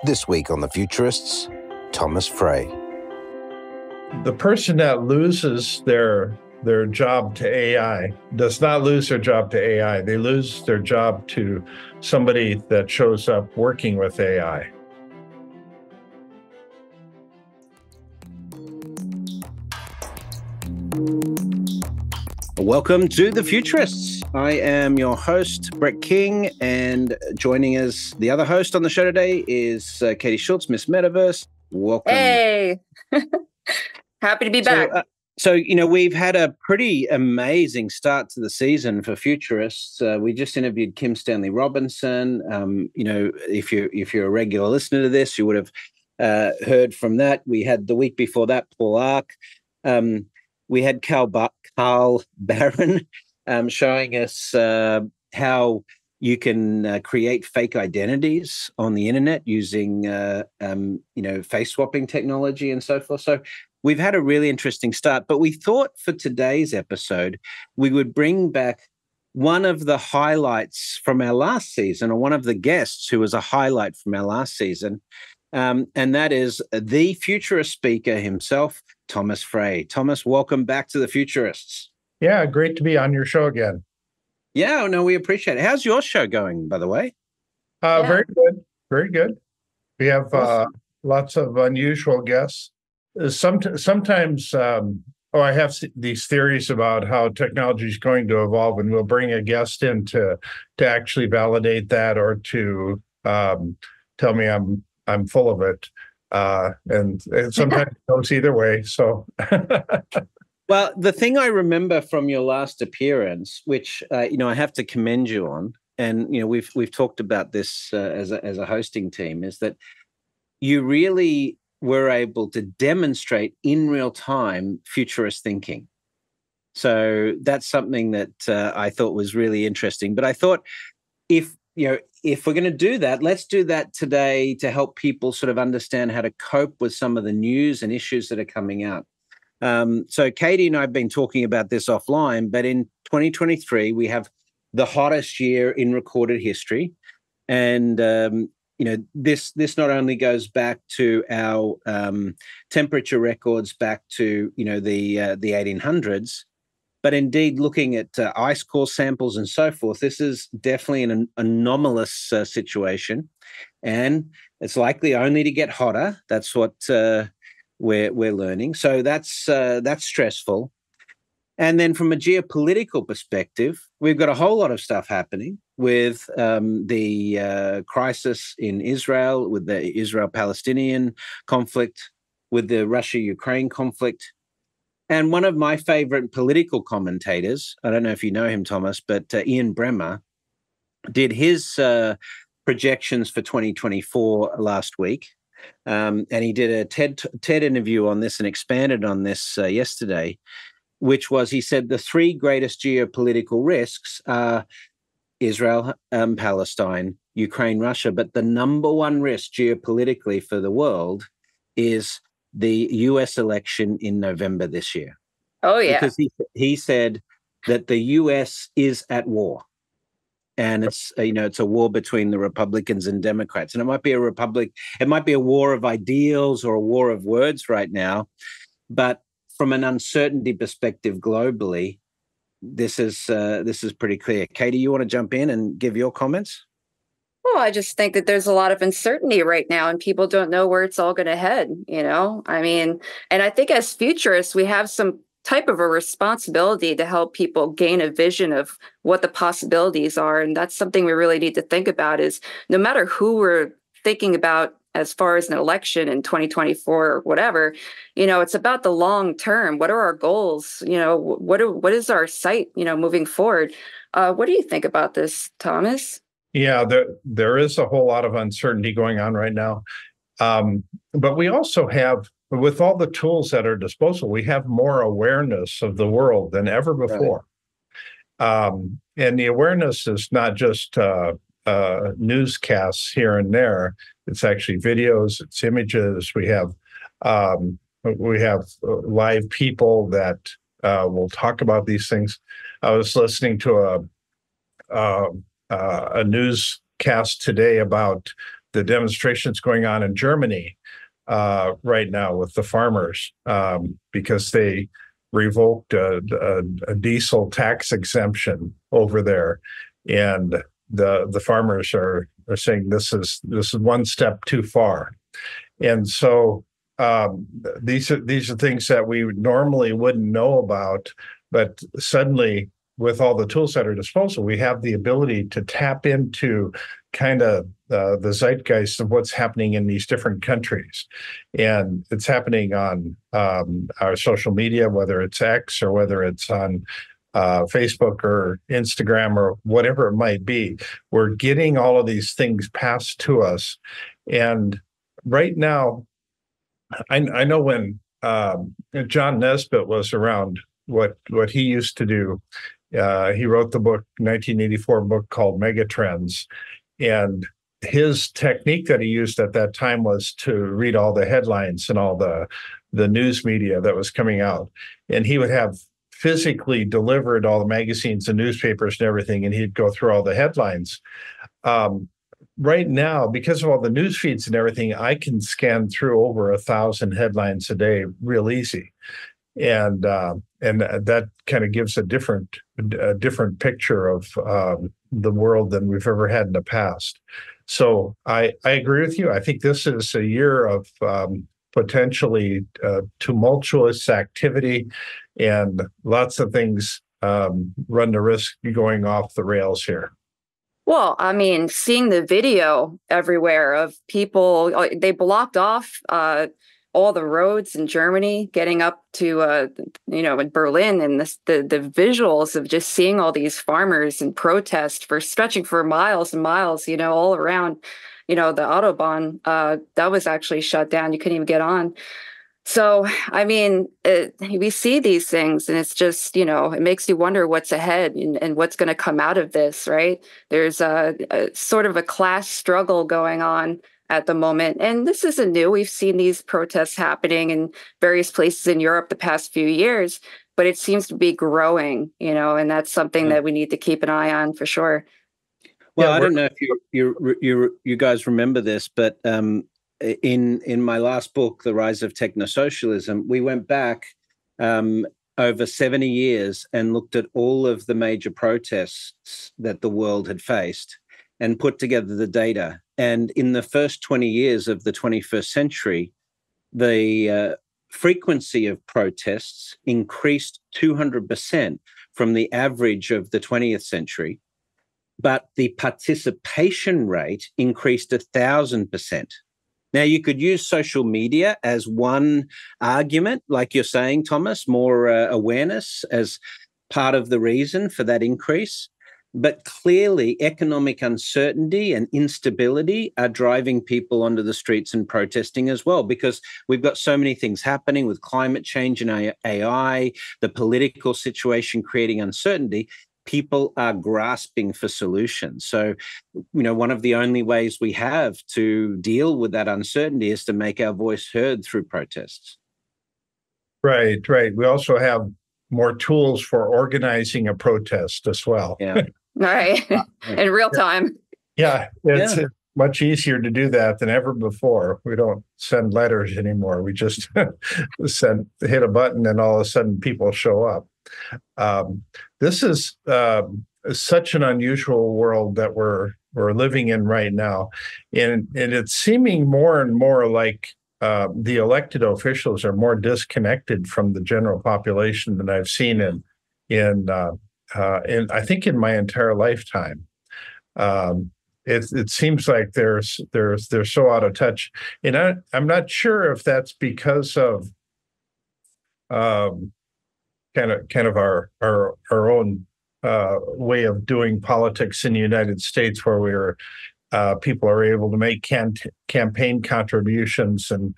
This week on The Futurists, Thomas Frey. The person that loses their job to AI does not lose their job to AI. They lose their job to somebody that shows up working with AI. Welcome to The Futurists. I am your host, Brett King, and joining us, the other host on the show today is Katie Schultz, Miss Metaverse. Welcome. Hey, happy to be back. So, we've had a pretty amazing start to the season for Futurists. We just interviewed Kim Stanley Robinson. If you're a regular listener to this, you would have heard from that. We had the week before that, Paul Ark. We had Carl Barron showing us how you can create fake identities on the internet using, face swapping technology and so forth. So we've had a really interesting start, but we thought for today's episode, we would bring back one of the highlights from our last season, or one of the guests who was a highlight from our last season. And that is the futurist speaker himself, Thomas Frey. Thomas, welcome back to The Futurists. Yeah, great to be on your show again. Yeah, no, we appreciate it. How's your show going, by the way? Very good. Very good. We have lots of unusual guests. Sometimes, I have these theories about how technology is going to evolve, and we'll bring a guest in to actually validate that, or to tell me I'm full of it. And sometimes it goes either way. So, well, the thing I remember from your last appearance, which I have to commend you on, and we've talked about this as a hosting team, is that you really were able to demonstrate in real time futurist thinking. So that's something that I thought was really interesting. But I thought if we're going to do that, let's do that today to help people sort of understand how to cope with some of the news and issues that are coming out. So Katie and I have been talking about this offline, but in 2023, we have the hottest year in recorded history. And, this not only goes back to our temperature records back to, the 1800s, but indeed, looking at ice core samples and so forth, this is definitely an anomalous situation, and it's likely only to get hotter. That's what we're learning. So that's stressful. And then, from a geopolitical perspective, we've got a whole lot of stuff happening with the crisis in Israel, with the Israel-Palestinian conflict, with the Russia-Ukraine conflict. And one of my favorite political commentators, I don't know if you know him, Thomas, but Ian Bremmer did his projections for 2024 last week. And he did a TED interview on this and expanded on this yesterday, which was, he said, the three greatest geopolitical risks are Israel, Palestine, Ukraine, Russia. But the number one risk geopolitically for the world is the U.S. election in November this year. Oh, yeah. Because he said that the U.S. is at war. And it's a war between the Republicans and Democrats. And it might be a war of ideals or a war of words right now. But from an uncertainty perspective globally, this is pretty clear. Katie, you want to jump in and give your comments? Well, I just think that there's a lot of uncertainty right now, and people don't know where it's all going to head, and I think as futurists, we have some type of a responsibility to help people gain a vision of what the possibilities are. And that's something we really need to think about, is no matter who we're thinking about as far as an election in 2024 or whatever, it's about the long term. What are our goals? What is our sight, moving forward? What do you think about this, Thomas? Yeah, there is a whole lot of uncertainty going on right now. But we also have, with all the tools at our disposal, we have more awareness of the world than ever before. Right. And the awareness is not just newscasts here and there. It's actually videos, it's images. We have live people that will talk about these things. I was listening to a newscast today about the demonstrations going on in Germany right now with the farmers because they revoked a diesel tax exemption over there, and the farmers are saying this is one step too far, and so these are things that we normally wouldn't know about, but suddenly, with all the tools at our disposal, we have the ability to tap into kind of the zeitgeist of what's happening in these different countries. And it's happening on our social media, whether it's X or whether it's on Facebook or Instagram or whatever it might be. We're getting all of these things passed to us. And right now, I know when John Nesbitt was around, what he used to do, he wrote the book, 1984 book called Megatrends. And his technique that he used at that time was to read all the headlines and all the news media that was coming out. And he would have physically delivered all the magazines and newspapers and everything, and he'd go through all the headlines. Right now, because of all the news feeds and everything, I can scan through over 1,000 headlines a day real easy. And that kind of gives a different picture of the world than we've ever had in the past. So I agree with you. I think this is a year of potentially tumultuous activity, and lots of things run the risk of going off the rails here. Well, I mean, seeing the video everywhere of people, they blocked off all the roads in Germany, getting up to, in Berlin, and the visuals of just seeing all these farmers in protest for stretching for miles and miles, all around, the Autobahn, that was actually shut down. You couldn't even get on. So, I mean, we see these things, and it's just, it makes you wonder what's ahead and what's going to come out of this, right? There's a sort of a class struggle going on at the moment. And this isn't new. We've seen these protests happening in various places in Europe the past few years, but it seems to be growing, and that's something that we need to keep an eye on for sure. Well, I don't know if you guys remember this, but in my last book, The Rise of Technosocialism, we went back over 70 years and looked at all of the major protests that the world had faced and put together the data. And in the first 20 years of the 21st century, the frequency of protests increased 200% from the average of the 20th century, but the participation rate increased 1,000%. Now, you could use social media as one argument, like you're saying, Thomas, more awareness as part of the reason for that increase. But clearly, economic uncertainty and instability are driving people onto the streets and protesting as well, because we've got so many things happening with climate change and AI, the political situation creating uncertainty. People are grasping for solutions. So, one of the only ways we have to deal with that uncertainty is to make our voice heard through protests. Right. We also have more tools for organizing a protest as well. Yeah. Right. In real time. Yeah. It's much easier to do that than ever before. We don't send letters anymore. We just hit a button and all of a sudden people show up. This is such an unusual world that we're living in right now. And it's seeming more and more like the elected officials are more disconnected from the general population than I've seen in I think in my entire lifetime. It seems like they're so out of touch, and I'm not sure if that's because of kind of our own way of doing politics in the United States, where people are able to make campaign contributions, and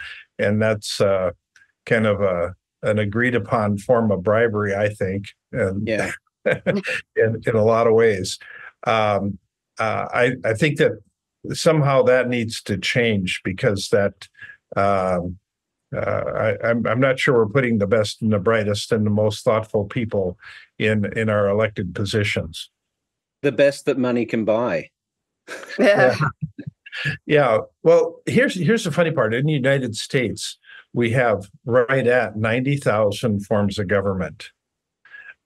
that's kind of an agreed upon form of bribery, I think. And yeah. in a lot of ways. I think that somehow that needs to change, because that I'm not sure we're putting the best and the brightest and the most thoughtful people in our elected positions. The best that money can buy. Yeah. Yeah. Well, here's the funny part. In the United States, we have right at 90,000 forms of government.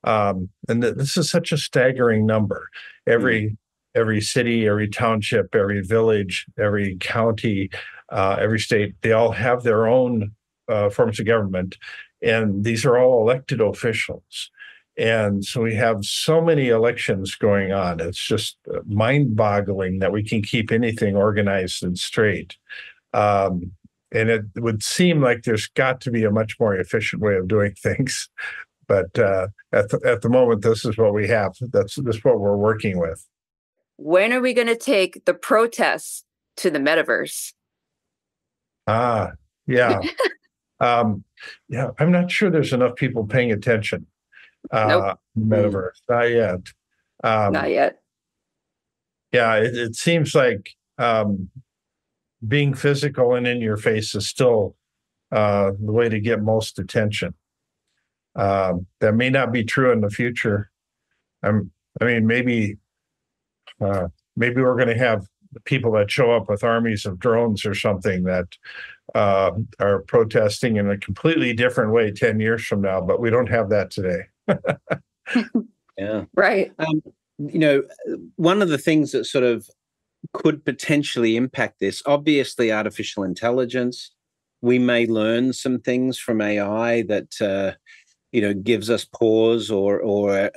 And this is such a staggering number. Every city, every township, every village, every county, every state, they all have their own forms of government. And these are all elected officials. And so we have so many elections going on. It's just mind-boggling that we can keep anything organized and straight. And it would seem like there's got to be a much more efficient way of doing things. But at the moment, this is what we have. This is what we're working with. When are we going to take the protests to the metaverse? Yeah. Yeah, I'm not sure there's enough people paying attention. Nope. Metaverse, not yet. Not yet. Yeah, it seems like being physical and in your face is still the way to get most attention. That may not be true in the future. Maybe we're going to have people that show up with armies of drones or something that are protesting in a completely different way 10 years from now, but we don't have that today. Yeah. Right. One of the things that sort of could potentially impact this, obviously artificial intelligence. We may learn some things from AI that, gives us pause or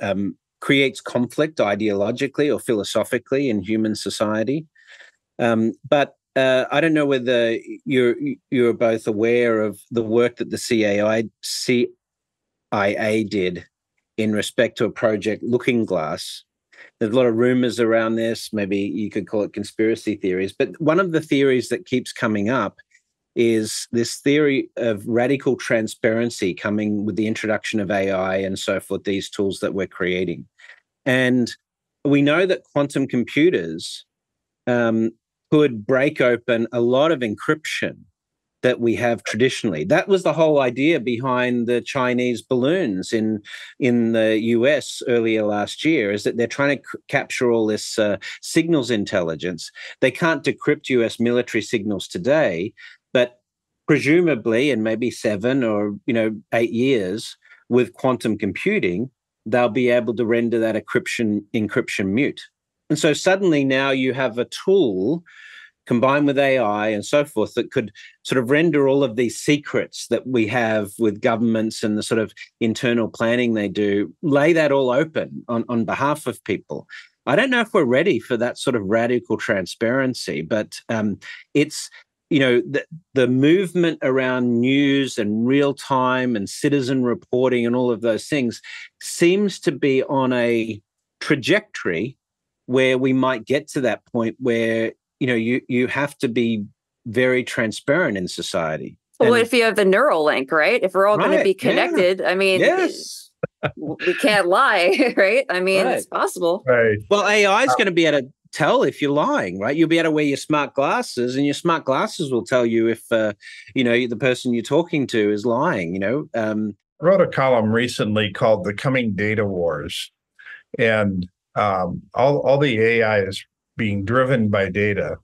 creates conflict ideologically or philosophically in human society. But I don't know whether you're both aware of the work that the CIA did in respect to a project Looking Glass. There's a lot of rumors around this. Maybe you could call it conspiracy theories. But one of the theories that keeps coming up is this theory of radical transparency coming with the introduction of AI and so forth, these tools that we're creating. And we know that quantum computers could break open a lot of encryption that we have traditionally. That was the whole idea behind the Chinese balloons in the US earlier last year, is that they're trying to capture all this signals intelligence. They can't decrypt US military signals today, but presumably in maybe 7 or 8 years with quantum computing, they'll be able to render that encryption mute. And so suddenly now you have a tool combined with AI and so forth that could sort of render all of these secrets that we have with governments and the sort of internal planning they do, lay that all open on behalf of people. I don't know if we're ready for that sort of radical transparency, but it's, the movement around news and real time and citizen reporting and all of those things seems to be on a trajectory where we might get to that point where you have to be very transparent in society. Well, if you have the neural link, right? If we're all going to be connected, yeah. I mean, yes. We can't lie, right? I mean, It's possible. Right. Well, AI is going to be able to tell if you're lying, right? You'll be able to wear your smart glasses, and your smart glasses will tell you if, the person you're talking to is lying, I wrote a column recently called The Coming Data Wars. And all the AI is being driven by data.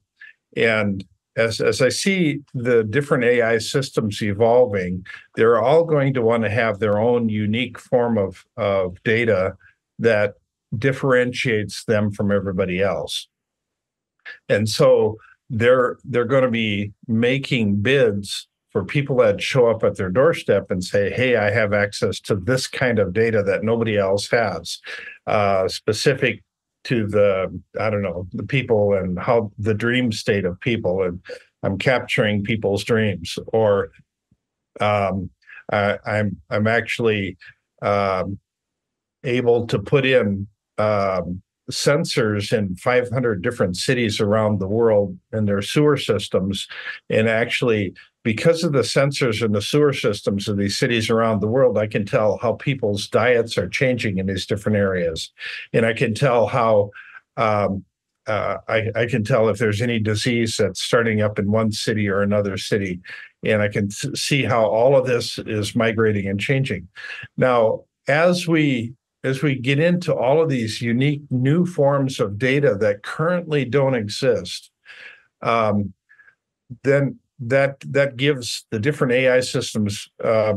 And as I see the different AI systems evolving, they're all going to want to have their own unique form of data that differentiates them from everybody else. And so they're going to be making bids for people that show up at their doorstep and say, hey, I have access to this kind of data that nobody else has, specific to the people and how the dream state of people, and I'm capturing people's dreams, or I'm actually able to put in sensors in 500 different cities around the world in their sewer systems, and actually, because of the sensors in the sewer systems of these cities around the world, I can tell how people's diets are changing in these different areas. And I can tell how, I can tell if there's any disease that's starting up in one city or another city. And I can see how all of this is migrating and changing. Now, as we get into all of these unique new forms of data that currently don't exist, then that gives the different AI systems a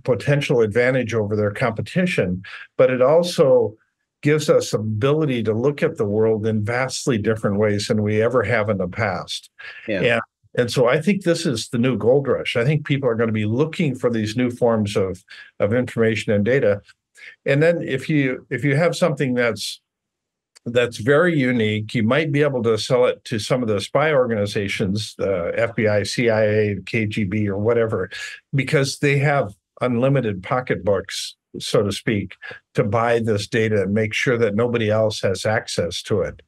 potential advantage over their competition, but it also gives us ability to look at the world in vastly different ways than we ever have in the past. Yeah. And so I think this is the new gold rush. I think people are going to be looking for these new forms of information and data. And then if you have something that's very unique, you might be able to sell it to some of the spy organizations, the FBI, CIA, KGB, or whatever, because they have unlimited pocketbooks, so to speak, to buy this data and make sure that nobody else has access to it.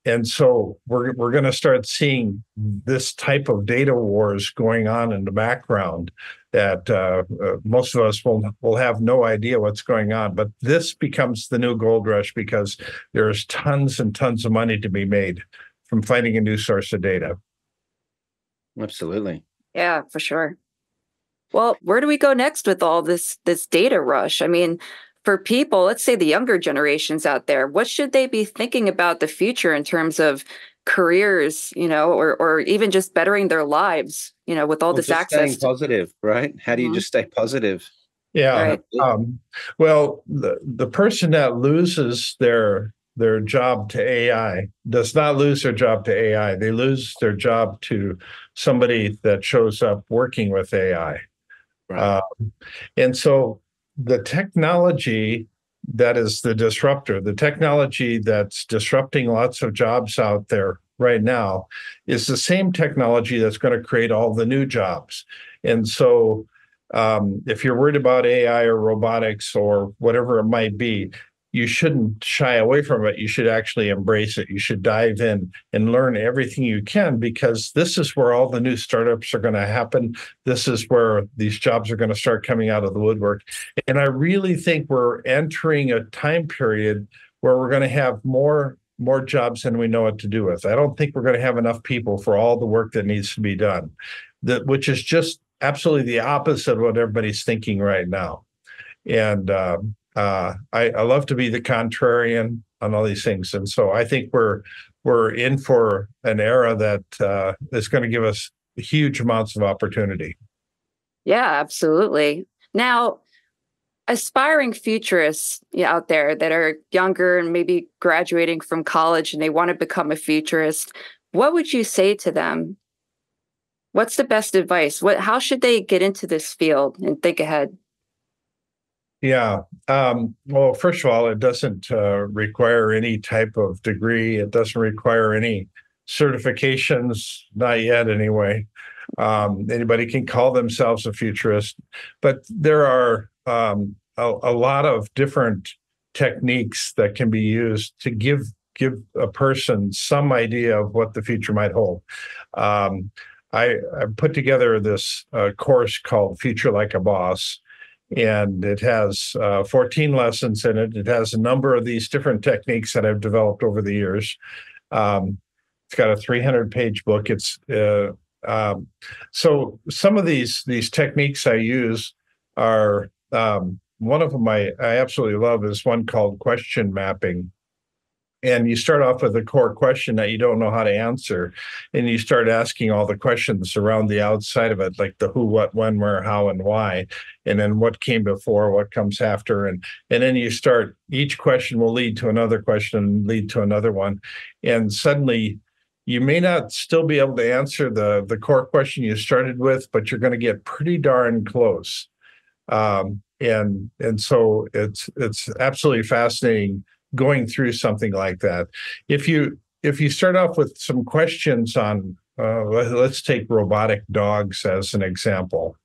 And so we're going to start seeing this type of data wars going on in the background that most of us will have no idea what's going on. But this becomes the new gold rush because there's tons and tons of money to be made from finding a new source of data. Absolutely. Yeah, for sure. Well, where do we go next with all this data rush? I mean, for people, let's say the younger generations out there, what should they be thinking about the future in terms of careers, or even just bettering their lives, with all this access? Staying positive, right? How do you just stay positive? Yeah. Right. Well, the person that loses their job to AI does not lose their job to AI. They lose their job to somebody that shows up working with AI. Right. And so the technology that is the disruptor, the technology that's disrupting lots of jobs out there right now is the same technology that's going to create all the new jobs. And so if you're worried about AI or robotics or whatever it might be, you shouldn't shy away from it. You should actually embrace it. You should dive in and learn everything you can, because this is where all the new startups are going to happen. This is where these jobs are going to start coming out of the woodwork. And I really think we're entering a time period where we're going to have more jobs than we know what to do with. I don't think we're going to have enough people for all the work that needs to be done, which is just absolutely the opposite of what everybody's thinking right now. And I love to be the contrarian on all these things. And so I think we're in for an era that is going to give us huge amounts of opportunity. Yeah, absolutely. Now, aspiring futurists out there that are younger and maybe graduating from college and they want to become a futurist, what would you say to them? What's the best advice? How should they get into this field and think ahead? Yeah. Well, first of all, it doesn't require any type of degree. It doesn't require any certifications, not yet anyway. Anybody can call themselves a futurist, but there are a lot of different techniques that can be used to give a person some idea of what the future might hold. I put together this course called Future Like a Boss. And it has 14 lessons in it. It has a number of these different techniques that I've developed over the years. It's got a 300-page book. It's so some of these techniques I use are one of them I absolutely love is one called question mapping. And you start off with a core question that you don't know how to answer, and you start asking all the questions around the outside of it, like the who, what, when, where, how, and why, and then what came before, what comes after, and then you start. Each question will lead to another question, lead to another one, and suddenly you may not still be able to answer the core question you started with, but you're going to get pretty darn close. And so it's absolutely fascinating going through something like that. If you start off with some questions on, let's take robotic dogs as an example.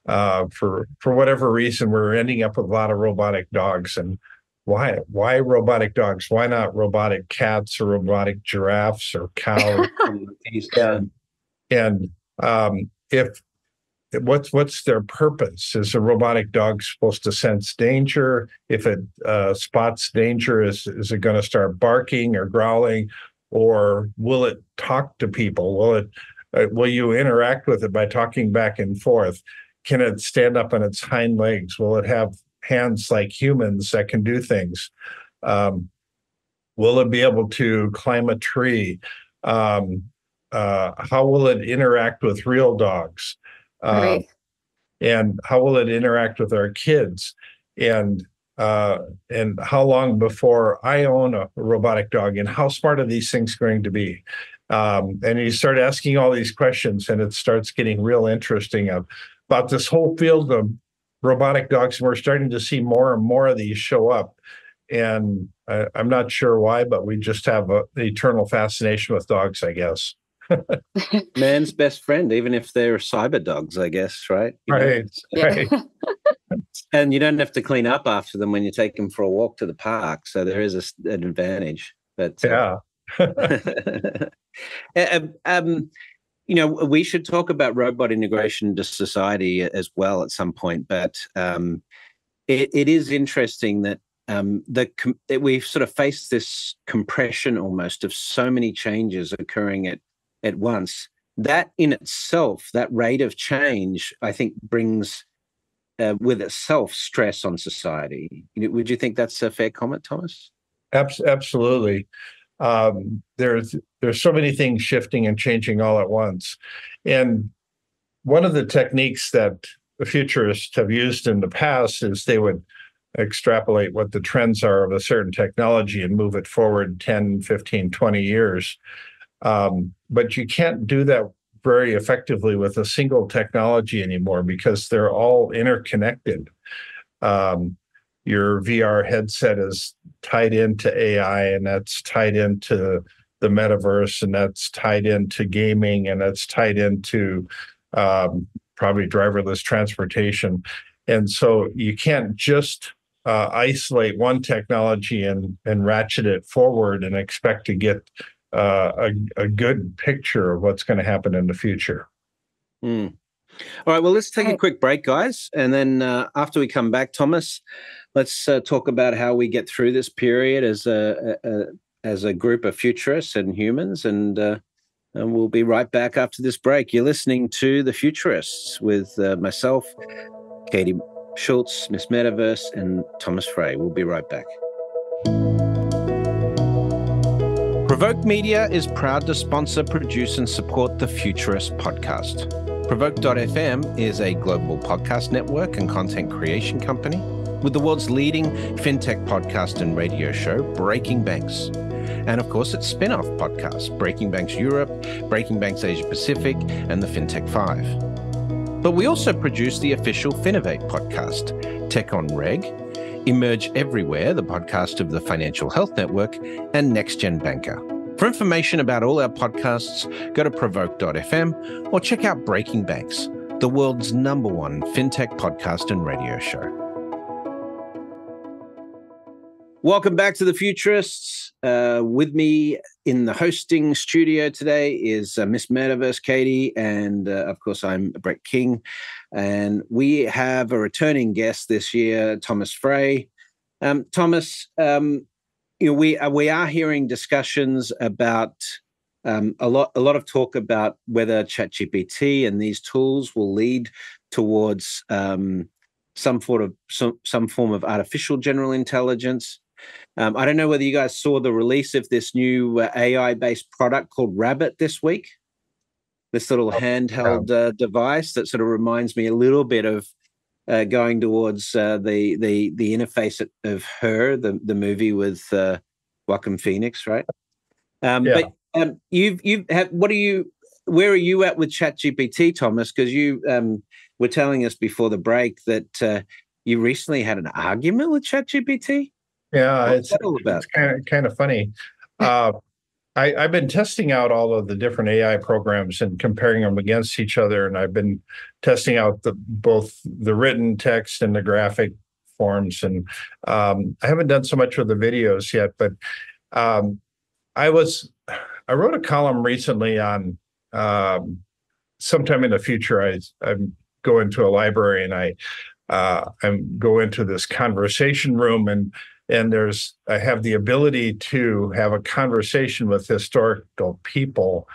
For whatever reason, we're ending up with a lot of robotic dogs, and why robotic dogs? Why not robotic cats or robotic giraffes or cows? And if what's their purpose? Is a robotic dog supposed to sense danger? If it spots danger, is it going to start barking or growling, or will it talk to people? Will you interact with it by talking back and forth? Can it stand up on its hind legs? Will it have hands like humans that can do things? Will it be able to climb a tree? How will it interact with real dogs? Right. And how will it interact with our kids? And how long before I own a robotic dog? And how smart are these things going to be? And you start asking all these questions, and it starts getting real interesting about this whole field of robotic dogs. And we're starting to see more and more of these show up. And I'm not sure why, but we just have an eternal fascination with dogs, I guess. Man's best friend, even if they're cyber dogs, I guess, right? Right. And you don't have to clean up after them when you take them for a walk to the park. So there is an advantage. But yeah. We should talk about robot integration into society as well at some point. But it is interesting that that we've sort of faced this compression almost of so many changes occurring at once. That in itself, that rate of change, I think, brings with itself stress on society. Would you think that's a fair comment, Thomas? Absolutely. There's so many things shifting and changing all at once. And one of the techniques that the futurists have used in the past is they would extrapolate what the trends are of a certain technology and move it forward 10, 15, 20 years. But you can't do that very effectively with a single technology anymore because they're all interconnected. Your VR headset is tied into AI, and that's tied into the metaverse, and that's tied into gaming, and that's tied into probably driverless transportation. And so you can't just isolate one technology and ratchet it forward and expect to get a good picture of what's going to happen in the future. All right, well, let's take a quick break, guys. And then after we come back, Thomas, let's talk about how we get through this period as a group of futurists and humans. And we'll be right back after this break. You're listening to The Futurists with myself, Katie Schultz, Miss Metaverse, and Thomas Frey. We'll be right back. Provoke Media is proud to sponsor, produce, and support the Futurist podcast. Provoke.fm is a global podcast network and content creation company with the world's leading fintech podcast and radio show, Breaking Banks. And of course, its spin-off podcasts, Breaking Banks Europe, Breaking Banks Asia Pacific, and the FinTech 5. But we also produce the official Finovate podcast, Tech on Reg, Emerge Everywhere, the podcast of the Financial Health Network, and Next Gen Banker. For information about all our podcasts, go to provoke.fm or check out Breaking Banks, the world's #1 fintech podcast and radio show. Welcome back to The Futurists. With me in the hosting studio today is Miss Metaverse, Katie, and of course I'm Brett King. And we have a returning guest this year, Thomas Frey. Thomas, we are hearing discussions about a lot of talk about whether ChatGPT and these tools will lead towards some form of artificial general intelligence. I don't know whether you guys saw the release of this new AI-based product called Rabbit this week. This little handheld device that sort of reminds me a little bit of going towards the interface of Her, the movie with Joaquin Phoenix, right? But where are you at with ChatGPT, Thomas? Because you were telling us before the break that you recently had an argument with ChatGPT. Yeah, What's that all about? It's kind of funny. I've been testing out all of the different AI programs and comparing them against each other, and I've been testing out both the written text and the graphic forms. And I haven't done so much with the videos yet, but I wrote a column recently on sometime in the future. I go into a library and I go into this conversation room and I have the ability to have a conversation with historical people,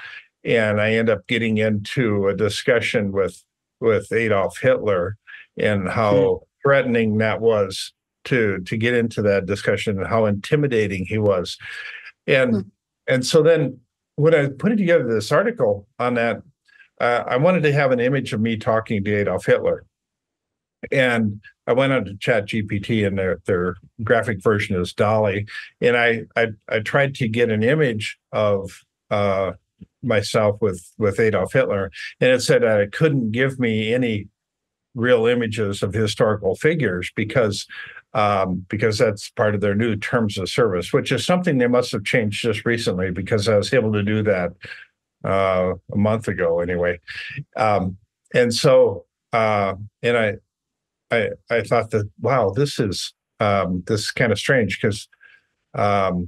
and I end up getting into a discussion with Adolf Hitler and how threatening that was to get into that discussion and how intimidating he was. And so then when I was putting together this article on that, I wanted to have an image of me talking to Adolf Hitler. And I went on to ChatGPT, and their graphic version is Dolly. And I tried to get an image of myself with Adolf Hitler, and it said it couldn't give me any real images of historical figures because that's part of their new terms of service, which is something they must have changed just recently, because I was able to do that a month ago anyway. And so and I thought that, wow, this is kind of strange, because and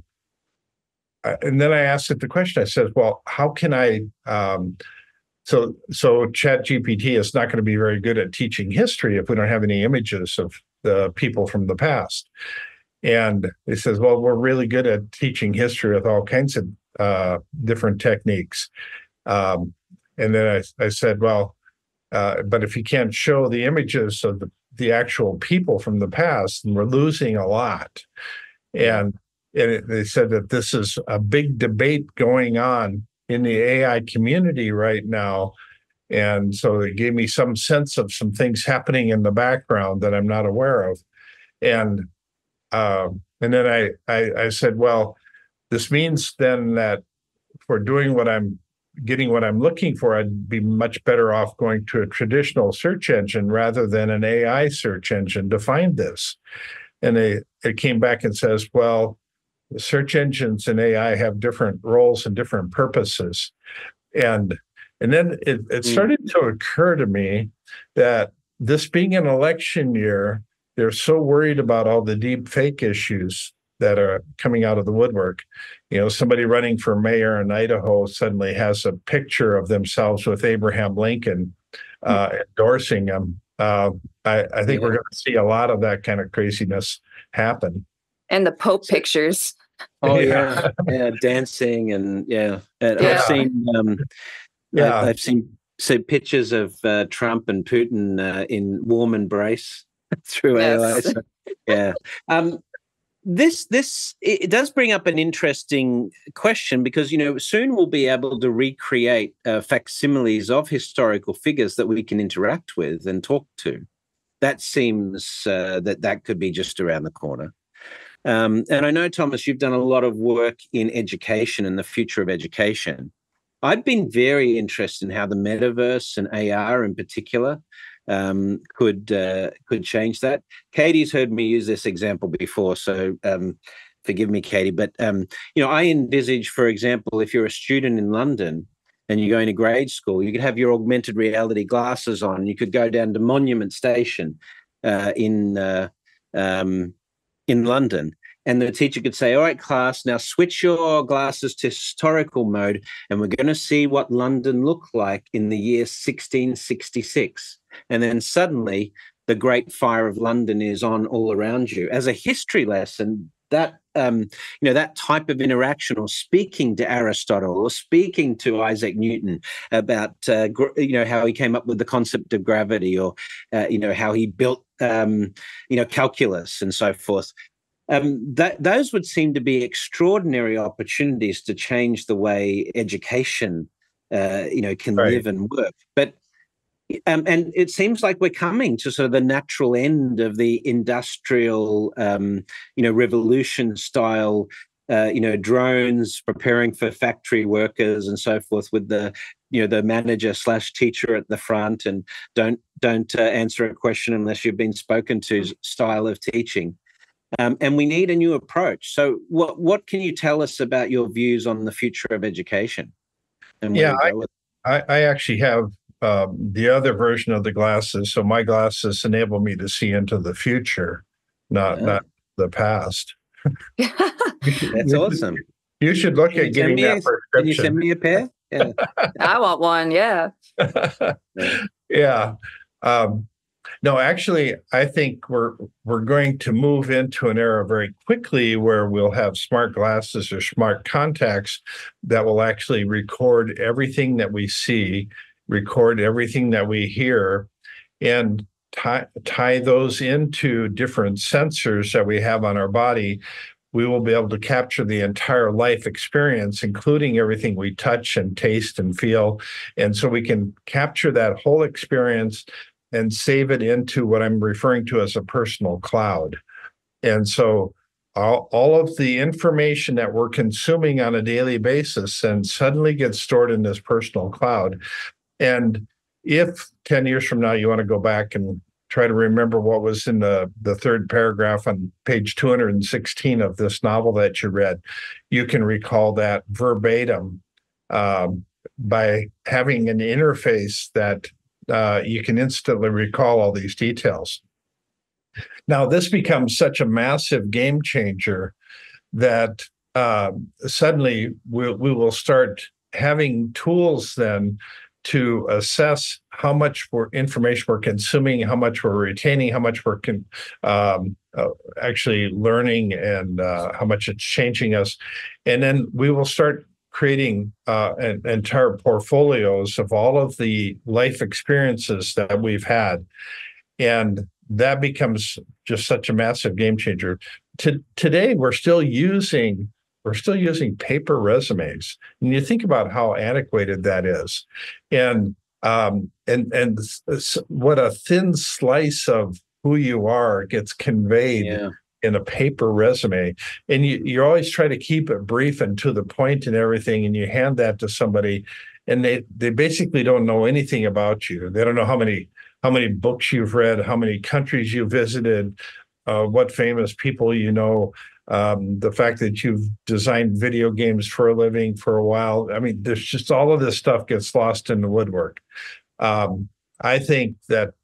then I asked it the question. I said, well, how can I so ChatGPT is not going to be very good at teaching history if we don't have any images of the people from the past. And it says, well, we're really good at teaching history with all kinds of different techniques. And then I said, well, but if you can't show the images of the actual people from the past, then we're losing a lot. And they said that this is a big debate going on in the AI community right now. And so it gave me some sense of some things happening in the background that I'm not aware of. And then I said, well, this means then that for doing getting what I'm looking for, I'd be much better off going to a traditional search engine rather than an AI search engine to find this. And it came back and says, well, the search engines and AI have different roles and different purposes. And then it started to occur to me that this being an election year, they're so worried about all the deep fake issues that are coming out of the woodwork. You know, somebody running for mayor in Idaho suddenly has a picture of themselves with Abraham Lincoln endorsing him. I think we're going to see a lot of that kind of craziness happen. And the Pope pictures. Oh yeah, dancing and I've seen I've seen pictures of Trump and Putin in warm embrace through AI. So, This it does bring up an interesting question, because soon we'll be able to recreate facsimiles of historical figures that we can interact with and talk to. That seems that could be just around the corner. And I know, Thomas, you've done a lot of work in education and the future of education. I've been very interested in how the metaverse and AR in particular could change that. Katie's heard me use this example before, so forgive me, Katie. But I envisage, for example, if you're a student in London and you're going to grade school, you could have your augmented reality glasses on. You could go down to Monument Station in London, and the teacher could say, all right, class, now switch your glasses to historical mode, and we're going to see what London looked like in the year 1666. And then suddenly the Great Fire of London is on all around you. As a history lesson, that that type of interaction, or speaking to Aristotle or speaking to Isaac Newton about how he came up with the concept of gravity, or how he built calculus and so forth. Those would seem to be extraordinary opportunities to change the way education can live and work. But and it seems like we're coming to sort of the natural end of the industrial, revolution style, drones preparing for factory workers and so forth, with the manager / teacher at the front, and don't answer a question unless you've been spoken to style of teaching. And we need a new approach. So what can you tell us about your views on the future of education? And I actually have the other version of the glasses. So my glasses enable me to see into the future, not the past. That's awesome. You should look at getting that prescription. Can you send me a pair? Yeah. I want one. Yeah. Yeah. No, actually, I think we're going to move into an era very quickly where we'll have smart glasses or smart contacts that will actually record everything that we see, record everything that we hear, and tie those into different sensors that we have on our body we will be able to capture the entire life experience, including everything we touch and taste and feel. And so we can capture that whole experience and save it into what I'm referring to as a personal cloud. And so all of the information that we're consuming on a daily basis then suddenly gets stored in this personal cloud. And if 10 years from now you want to go back and try to remember what was in the third paragraph on page 216 of this novel that you read, you can recall that verbatim by having an interface that you can instantly recall all these details. Now, this becomes such a massive game changer that suddenly we will start having tools then to assess how much information we're consuming, how much we're retaining, how much we're actually learning, and how much it's changing us. And then we will start creating entire portfolios of all of the life experiences that we've had. And that becomes just such a massive game changer. Today, we're still using paper resumes, and you think about how antiquated that is, and what a thin slice of who you are gets conveyed in a paper resume. And you always try to keep it brief and to the point and everything, and you hand that to somebody, and they basically don't know anything about you. They don't know how many books you've read, how many countries you visited, what famous people you know. The fact that you've designed video games for a living for a while. I mean, there's just all of this stuff gets lost in the woodwork. I think that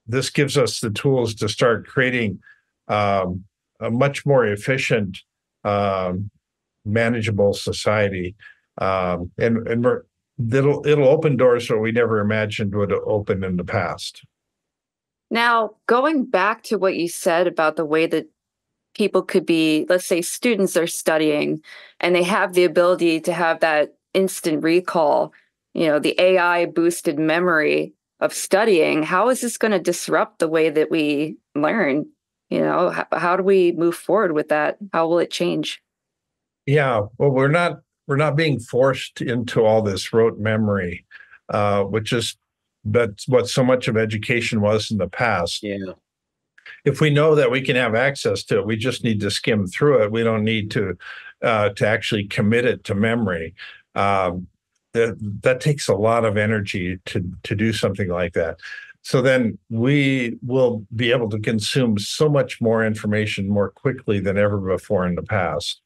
this gives us the tools to start creating a much more efficient, manageable society. And it'll open doors that we never imagined would open in the past. Now, going back to what you said about the way that people could be, let's say students are studying and they have the ability to have that instant recall, the AI boosted memory of studying, how is this going to disrupt the way that we learn? How do we move forward with that? How will it change? Yeah, well, we're not being forced into all this rote memory, that's what so much of education was in the past. Yeah. If we know that we can have access to it, we just need to skim through it. We don't need to actually commit it to memory. That takes a lot of energy to do something like that. So then we will be able to consume so much more information more quickly than ever before in the past.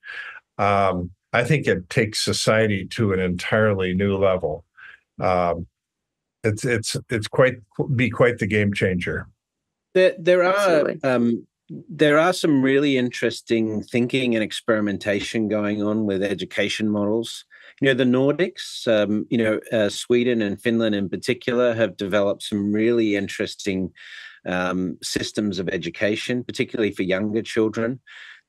I think it takes society to an entirely new level. It's quite the game changer. There are some really interesting thinking and experimentation going on with education models. The Nordics, Sweden and Finland in particular, have developed some really interesting systems of education, particularly for younger children.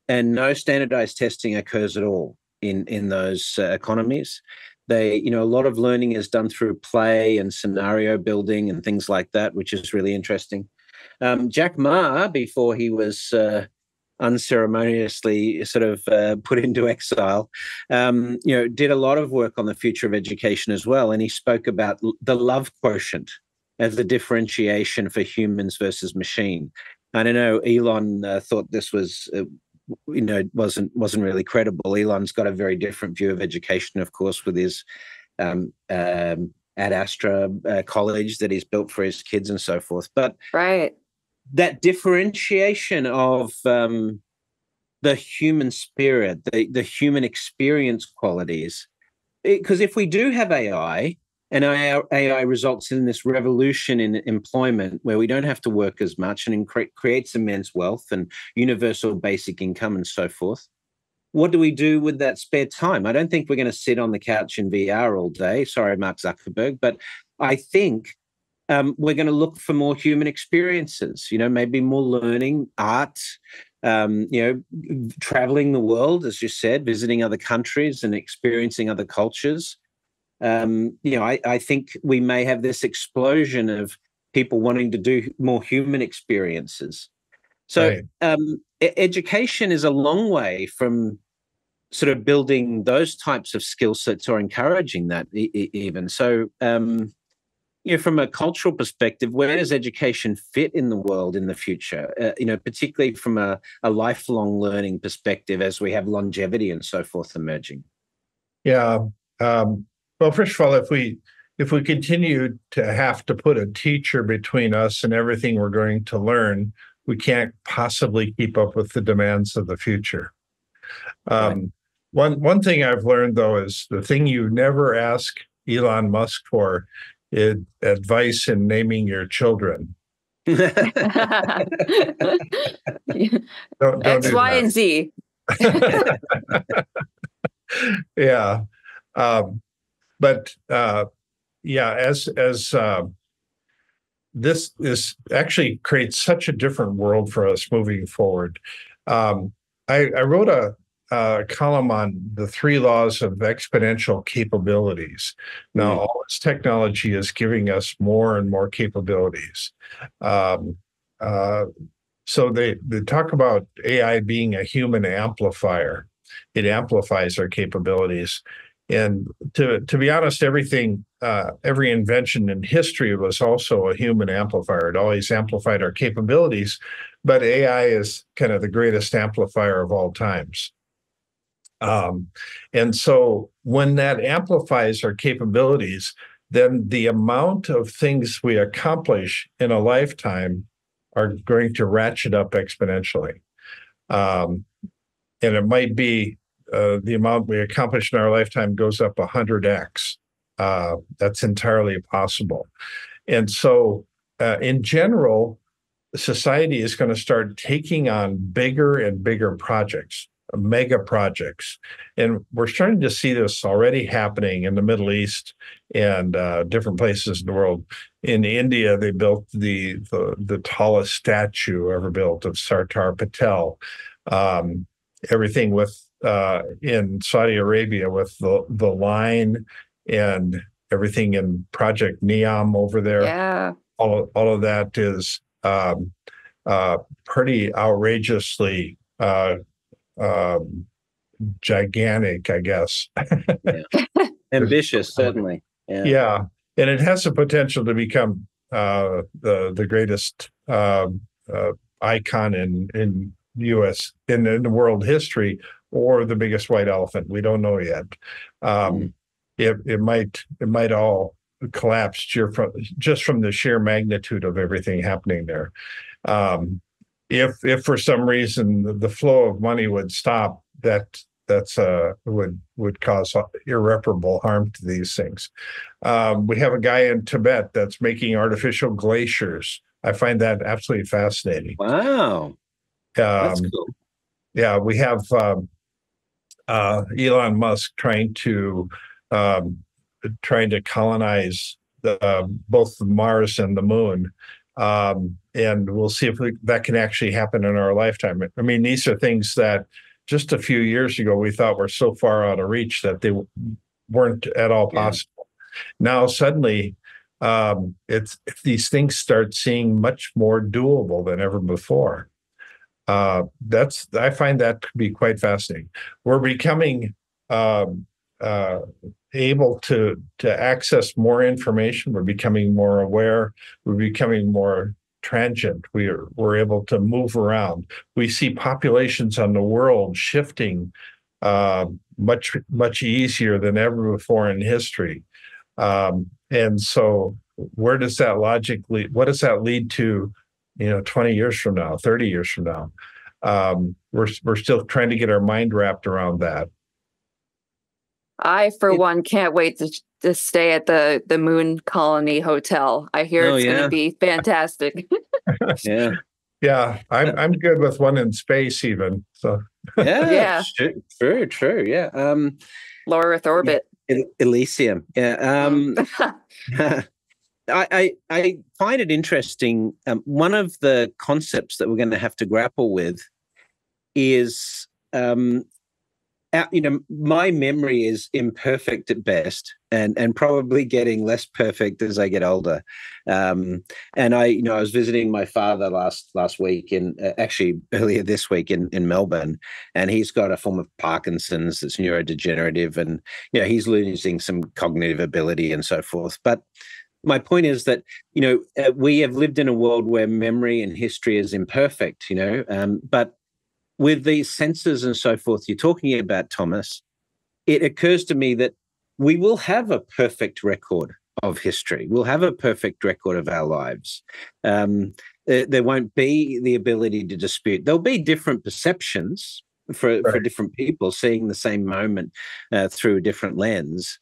And no standardized testing occurs at all in those economies. A lot of learning is done through play and scenario building and things like that, which is really interesting. Jack Ma, before he was unceremoniously sort of put into exile, did a lot of work on the future of education as well. And he spoke about the love quotient as the differentiation for humans versus machine. And I know Elon thought this was, wasn't really credible. Elon's got a very different view of education, of course, with his Ad Astra college that he's built for his kids and so forth. But right. That differentiation of the human spirit, the human experience qualities, because if we do have AI, and AI results in this revolution in employment where we don't have to work as much and creates immense wealth and universal basic income and so forth, what do we do with that spare time? I don't think we're going to sit on the couch in VR all day. Sorry, Mark Zuckerberg, but I think we're going to look for more human experiences, maybe more learning, art, traveling the world, as you said, visiting other countries and experiencing other cultures. I think we may have this explosion of people wanting to do more human experiences. So Right. Education is a long way from sort of building those types of skill sets or encouraging that even. So, from a cultural perspective, where does education fit in the world in the future? Particularly from a lifelong learning perspective, as we have longevity and so forth emerging. Yeah. Well, first of all, if we continue to have to put a teacher between us and everything we're going to learn, we can't possibly keep up with the demands of the future. Right. One thing I've learned, though, is the thing you never ask Elon Musk for is advice in naming your children. Don't X, do Y, that. and Z. Yeah. But as this actually creates such a different world for us moving forward. I wrote a column on the 3 laws of exponential capabilities. Now, all this technology is giving us more and more capabilities. So they talk about AI being a human amplifier. It amplifies our capabilities. And to be honest, every invention in history was also a human amplifier. It always amplified our capabilities, but AI is kind of the greatest amplifier of all times. And so when that amplifies our capabilities, then the amount of things we accomplish in a lifetime are going to ratchet up exponentially. And it might be the amount we accomplish in our lifetime goes up 100x. That's entirely possible. And so in general, society is going to start taking on bigger and bigger projects, mega projects. And we're starting to see this already happening in the Middle East and different places in the world. In India, they built the tallest statue ever built of Sardar Patel. Everything with in Saudi Arabia with the line and everything in Project Neom over there. Yeah. All of that is pretty outrageously gigantic, I guess. Yeah. Ambitious, certainly. Yeah, and it has the potential to become the greatest icon in U.S. in the world history, or the biggest white elephant. We don't know yet. It might all collapse just from the sheer magnitude of everything happening there. If for some reason the flow of money would stop, would cause irreparable harm to these things. We have a guy in Tibet that's making artificial glaciers. I find that absolutely fascinating. Wow, that's cool. Yeah, we have Elon Musk trying to colonize both Mars and the moon. And we'll see if that can actually happen in our lifetime. I mean, these are things that just a few years ago we thought were so far out of reach that they weren't at all possible. Now suddenly, these things start seeming much more doable than ever before. I find that to be quite fascinating. We're becoming able to access more information. We're becoming more aware. We're becoming more transient. We're able to move around. We see populations on the world shifting much easier than ever before in history. And so where does that logic lead? What does that lead to, 20 years from now, 30 years from now? We're still trying to get our mind wrapped around that. I, for one, can't wait to stay at the Moon Colony Hotel. I hear it's going to be fantastic. Yeah, I'm good with one in space even. So yeah. True. Yeah. Low Earth orbit. Elysium. Yeah. I find it interesting. One of the concepts that we're going to have to grapple with is my memory is imperfect at best, and probably getting less perfect as I get older. And I was visiting my father last week, actually earlier this week in Melbourne, and he's got a form of Parkinson's that's neurodegenerative, and he's losing some cognitive ability and so forth. But my point is that we have lived in a world where memory and history is imperfect, but with these sensors and so forth you're talking about, Thomas, it occurs to me that we will have a perfect record of history. We'll have a perfect record of our lives. There won't be the ability to dispute. There'll be different perceptions for different people, seeing the same moment through a different lens.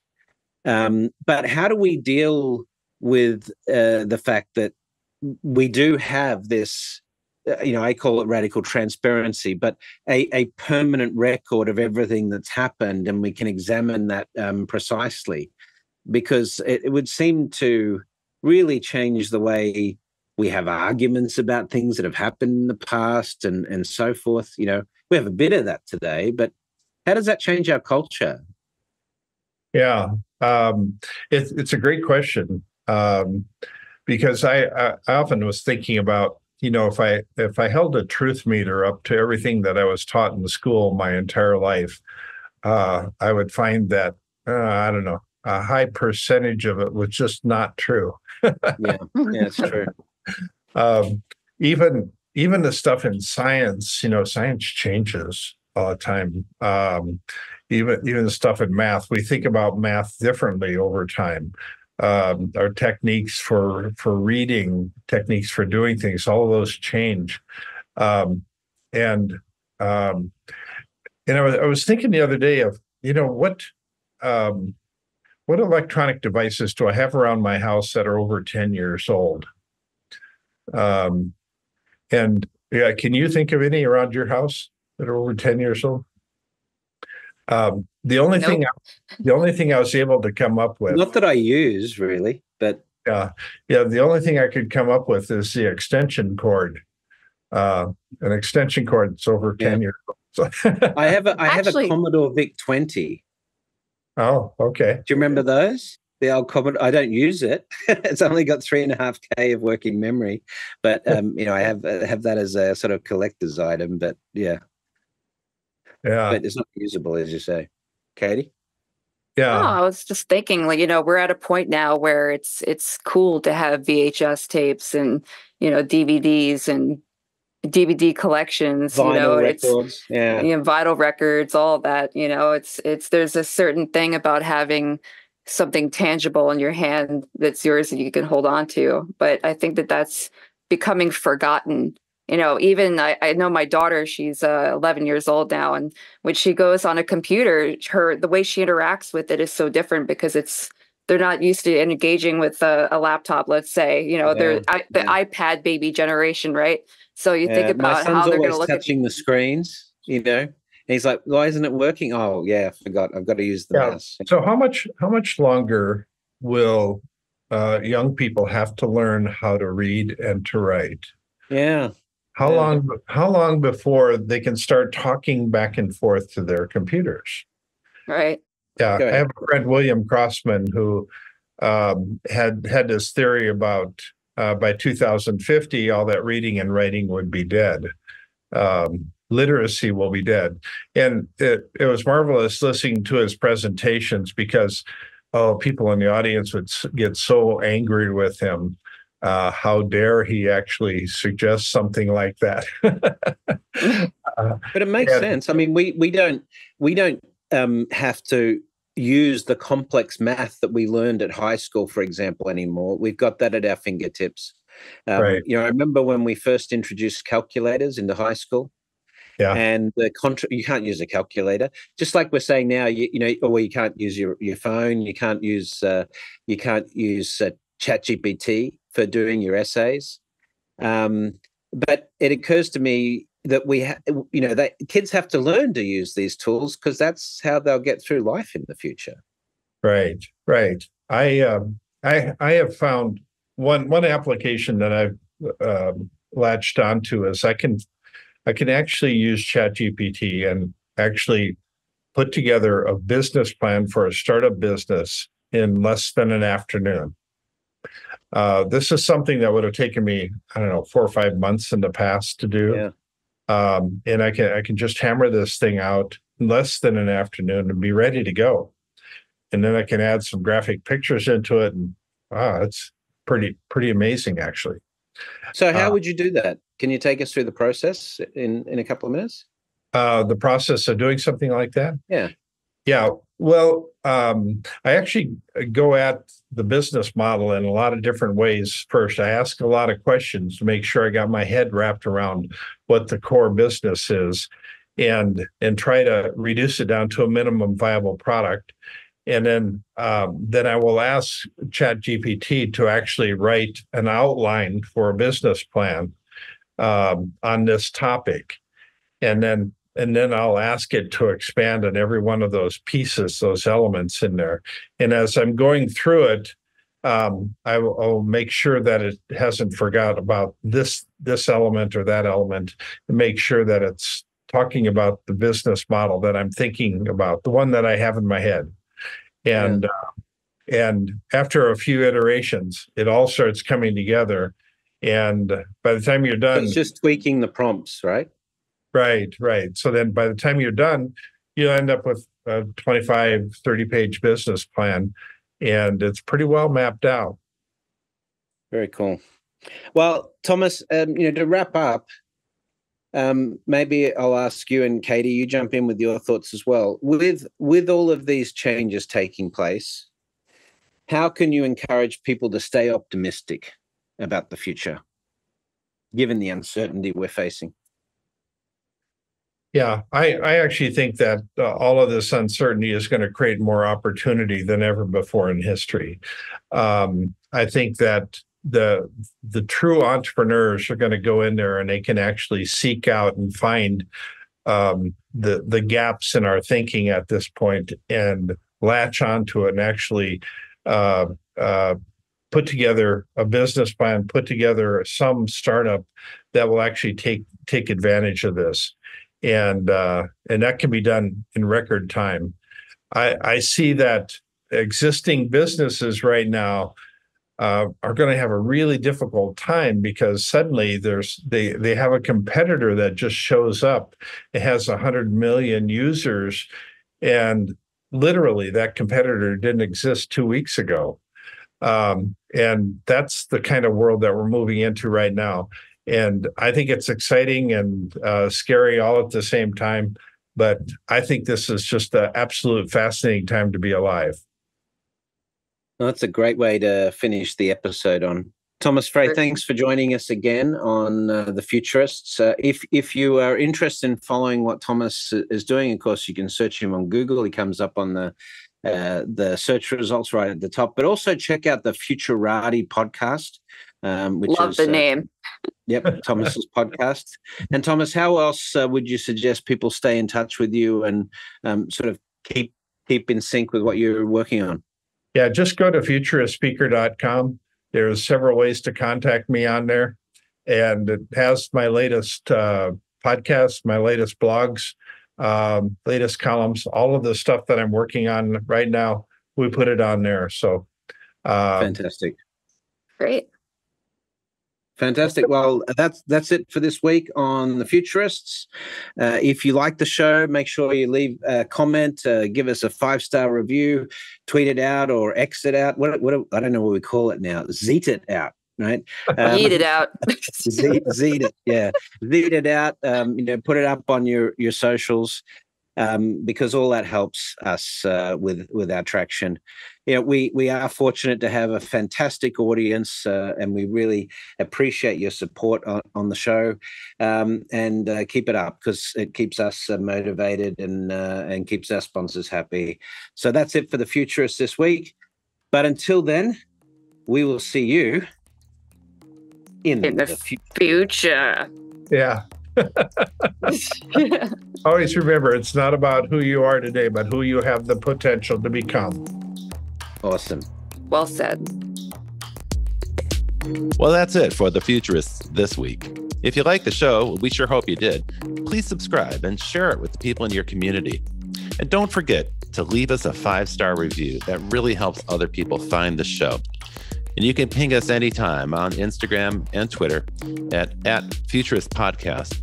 But how do we deal with the fact that we do have this, I call it radical transparency, but a permanent record of everything that's happened, and we can examine that precisely, because it would seem to really change the way we have arguments about things that have happened in the past and so forth. We have a bit of that today, but how does that change our culture? Yeah, it's a great question, because I often was thinking about, if I held a truth meter up to everything that I was taught in the school my entire life, I would find that, I don't know, a high percentage of it was just not true. Yeah, it's true. Even the stuff in science, science changes all the time. Even the stuff in math, we think about math differently over time. Our techniques for reading, techniques for doing things, all of those change. And I was thinking the other day of, what electronic devices do I have around my house that are over 10 years old? And can you think of any around your house that are over 10 years old? The only thing I was able to come up with, not that I use really, but the only thing I could come up with is the extension cord. An extension cord that's over 10 years old. So I have a Commodore VIC-20. Oh, okay. Do you remember those? The old Commodore. I don't use it. It's only got 3.5K of working memory, but I have that as a sort of collector's item. But yeah, but it's not usable, as you say, Katie. Yeah. Oh, I was just thinking, we're at a point now where it's cool to have VHS tapes and DVDs and DVD collections, vinyl records, vinyl records, all of that. There's a certain thing about having something tangible in your hand that's yours that you can hold on to. But I think that's becoming forgotten. Even I know my daughter, she's 11 years old now, and when she goes on a computer, the way she interacts with it is so different because they're not used to engaging with a laptop, let's say. They're the iPad baby generation, right? So you think about how they're going to look touching the screens, And he's like, why isn't it working? Oh, yeah, I forgot. I've got to use the mouse. So how much longer will young people have to learn how to read and to write? Yeah. How long before they can start talking back and forth to their computers? Right. Yeah. I have a friend, William Crossman, who had this theory about by 2050, all that reading and writing would be dead. Literacy will be dead. And it was marvelous listening to his presentations because people in the audience would get so angry with him. How dare he actually suggest something like that? But it makes sense. I mean, we don't have to use the complex math that we learned at high school, for example, anymore. We've got that at our fingertips. Right. I remember when we first introduced calculators into high school. Yeah. And you can't use a calculator, just like we're saying now. Or you can't use your phone. You can't use ChatGPT for doing your essays. But it occurs to me that that kids have to learn to use these tools because that's how they'll get through life in the future. Right. I have found one application that I've latched onto is I can actually use ChatGPT and actually put together a business plan for a startup business in less than an afternoon. This is something that would have taken me, I don't know, 4 or 5 months in the past to do. Yeah. And I can just hammer this thing out in less than an afternoon and be ready to go. And then I can add some graphic pictures into it, and it's pretty amazing, actually. So how would you do that? Can you take us through the process in a couple of minutes? The process of doing something like that? Yeah. Yeah. Well, I actually go at the business model in a lot of different ways. First, I ask a lot of questions to make sure I got my head wrapped around what the core business is, and try to reduce it down to a minimum viable product. And then I will ask ChatGPT to actually write an outline for a business plan on this topic, and then I'll ask it to expand on every one of those pieces, those elements in there. And as I'm going through it, I'll make sure that it hasn't forgot about this element or that element, and make sure that it's talking about the business model that I'm thinking about, the one that I have in my head. And after a few iterations, it all starts coming together. And by the time you're done, So it's just tweaking the prompts, right? Right. So then by the time you're done, you end up with a 25, 30-page business plan, and it's pretty well mapped out. Very cool. Well, Thomas, to wrap up, maybe I'll ask you, and Katie, you jump in with your thoughts as well. With all of these changes taking place, how can you encourage people to stay optimistic about the future, given the uncertainty we're facing? Yeah, I actually think that all of this uncertainty is going to create more opportunity than ever before in history. I think that the true entrepreneurs are going to go in there and they can actually seek out and find the gaps in our thinking at this point and latch onto it and actually put together a business plan, put together some startup that will actually take advantage of this. And that can be done in record time. I see that existing businesses right now are going to have a really difficult time, because suddenly they have a competitor that just shows up. It has 100 million users, and literally that competitor didn't exist 2 weeks ago. And that's the kind of world that we're moving into right now. And I think it's exciting and scary all at the same time. But I think this is just an absolute fascinating time to be alive. Well, that's a great way to finish the episode on. Thomas Frey, thanks for joining us again on The Futurists. If you are interested in following what Thomas is doing, of course, you can search him on Google. He comes up on the search results right at the top. But also check out the Futurati podcast. Which Love is, the name. Yep, Thomas's podcast. And Thomas, how else would you suggest people stay in touch with you and sort of keep in sync with what you're working on? Yeah, just go to futuristspeaker.com. There's several ways to contact me on there. And it has my latest podcasts, my latest blogs, latest columns, all of the stuff that I'm working on right now. We put it on there. So fantastic. Great. Fantastic. Well, that's it for this week on The Futurists. If you like the show, make sure you leave a comment, give us a 5-star review, tweet it out or X it out. What I don't know what we call it now. Zeet it out, right? Yeet it out. Zeet it, yeah. Zeet it out. Put it up on your socials, because all that helps us with our traction. We are fortunate to have a fantastic audience, and we really appreciate your support on the show. And keep it up, because it keeps us motivated and keeps our sponsors happy. So that's it for The Futurists this week. But until then, we will see you in the future. Yeah. Always remember, it's not about who you are today, but who you have the potential to become. Awesome. Well said. Well, that's it for The Futurists this week. If you like the show, we sure hope you did. Please subscribe and share it with the people in your community. And don't forget to leave us a 5-star review. That really helps other people find the show. And you can ping us anytime on Instagram and Twitter at Futurist Podcast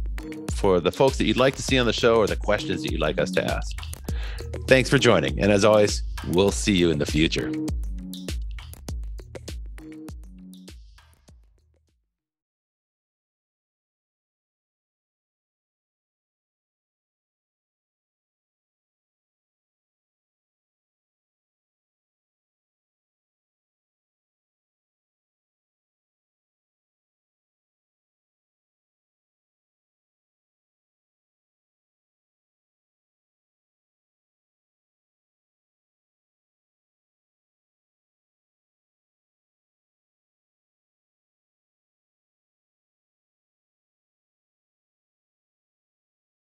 for the folks that you'd like to see on the show or the questions that you'd like us to ask. Thanks for joining. And as always, we'll see you in the future.